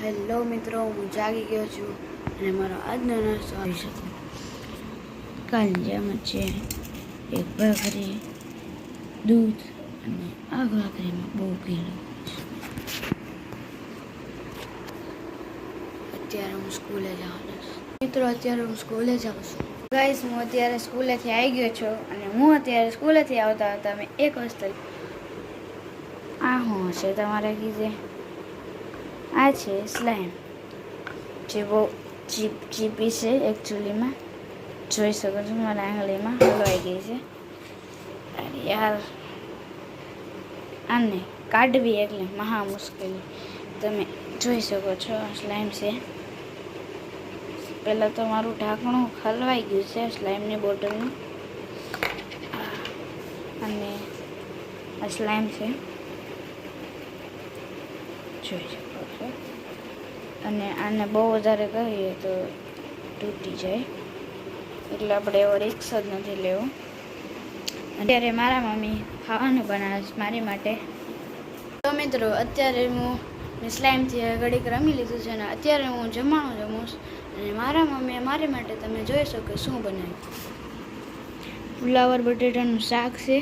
Hello મિત્રો, હું જાગી ગયો છું અને મારો આજનો નાસ્તો આવી શકે કાલની જેમ જ છે. એક ભાખરી, દૂધ અને આ ભાખરીમાં બહુ ઘી. અત્યારે હું સ્કૂલે જવાનો છું મિત્રો. અત્યારે હું સ્કૂલે જાઉં છું ગાઈસ. હું અત્યારે સ્કૂલેથી આવી ગયો છું અને હું અત્યારે સ્કૂલેથી આવતા હતા મેં એક વસ્તુ આ શું હશે તમારે કીધે? આ છે સ્લાઇમ, જે બહુ ચીપી છે એકચ્યુઅલીમાં. જોઈ શકો છો મારા આંગળીમાં હલવાઈ ગઈ છે. અરે યાર, આને કાઢવી એટલે મહા મુશ્કેલી. તમે જોઈ શકો છો આ સ્લાઇમ છે. પહેલાં તો મારું ઢાંકણું હલવાઈ ગયું છે સ્લાઇમની બોટલનું. અને આ સ્લાઇમ છે, જોઈ શકો છો. અને આને બહુ વધારે કરીએ તો તૂટી જાય, એટલે આપણે એવો રિસ્ક જ નથી લેવો. અત્યારે મારા મમ્મી ખાવાનું બનાવે છે મારી માટે. તો મિત્રો, અત્યારે હું સ્લાઇમથી ઘડીક રમી લીધું છે અને અત્યારે હું જમવાનું જમું છું. અને મારા મમ્મીએ મારી માટે તમે જોઈ શકો શું બનાવ્યું. ફુલાવર બટેટાનું શાક છે,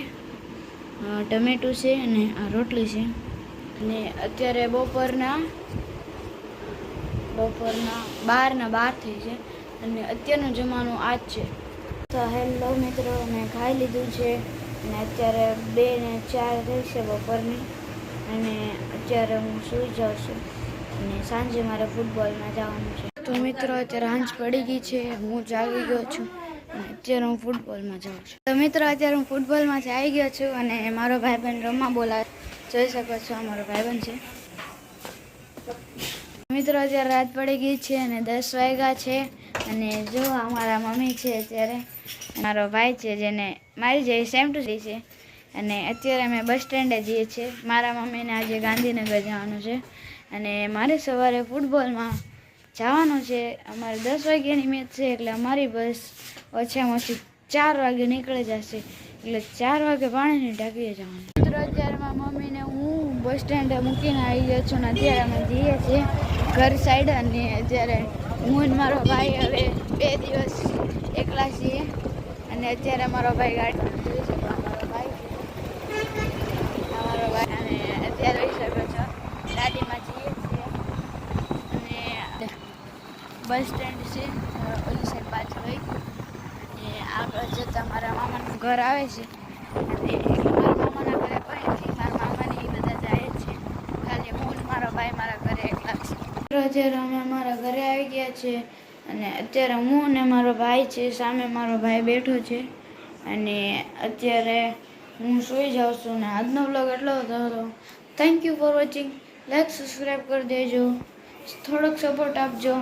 ટમેટું છે અને આ રોટલી છે. અને અત્યારે બપોરના 12 થઈ છે અને અત્યારનું જમવાનું આ જ છે. તો હેલો મિત્રો, મેં ખાઈ લીધું છે અને અત્યારે 2 ને 4 થઈ છે બપોરની. અને અત્યારે હું સૂઈ જાઉં છું અને સાંજે મારે ફૂટબોલમાં જવાનું છે. તો મિત્રો, અત્યારે સાંજ પડી ગઈ છે, હું જાગી ગયો છું અને અત્યારે હું ફૂટબોલમાં જાઉં છું. તો મિત્રો, અત્યારે હું ફૂટબોલમાંથી આવી ગયો છું અને મારો ભાઈબંધ રમવા બોલાવે. જોઈ શકો છો આ મારો ભાઈબંધ છે. મિત્રો, અત્યારે રાત પડી ગઈ છે અને 10 વાગ્યા છે. અને જો અમારા મમ્મી છે, અત્યારે મારો ભાઈ છે જેને મારી જેવી સેમ ટુ સેમ છે. અને અત્યારે અમે બસ સ્ટેન્ડે જઈએ છીએ. મારા મમ્મીને આજે ગાંધીનગર જવાનું છે અને મારે સવારે ફૂટબોલમાં જવાનું છે. અમારે 10 વાગ્યાની મેચ છે એટલે અમારી બસ ઓછામાં ઓછી 4 વાગે નીકળી જશે. એટલે 4 વાગે પાણીની ટાંકીએ જવાનું. મિત્રો, અત્યારે મારા મમ્મીને હું બસ સ્ટેન્ડે મૂકીને આવી ગયો છું અને અત્યારે અમે જઈએ છીએ ઘર સાઈડ. અને અત્યારે હું અને મારો ભાઈ હવે 2 દિવસ એકલા છીએ. અને અત્યારે મારો ભાઈ ગાડી જોઈ શકો, અમારો ભાઈ અને અત્યારે જોઈ શકો છો ગાડીમાં જઈએ છીએ. અને બસ સ્ટેન્ડ છે ઓલી સાઈડ પાછળ હોય. અને આગળ જતાં મારા મામાનું ઘર આવે છે. અને મારા મામાના ઘરે કોઈ નથી, મારા મામાની બધા જાય જ છે. ખાલી હું ને મારો ભાઈ મારા ઘરે એકલા છે. અત્યારે અમે અમારા ઘરે આવી ગયા છે અને અત્યારે હું અને મારો ભાઈ છે. સામે મારો ભાઈ બેઠો છે અને અત્યારે હું સૂઈ જાઉં છું. અને આજનો વ્લોગ એટલો હતો. Thank you for watching. Like subscribe કરી દેજો, થોડોક સપોર્ટ આપજો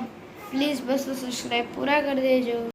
પ્લીઝ. 200 સબસ્ક્રાઈબ પૂરા કરી દેજો.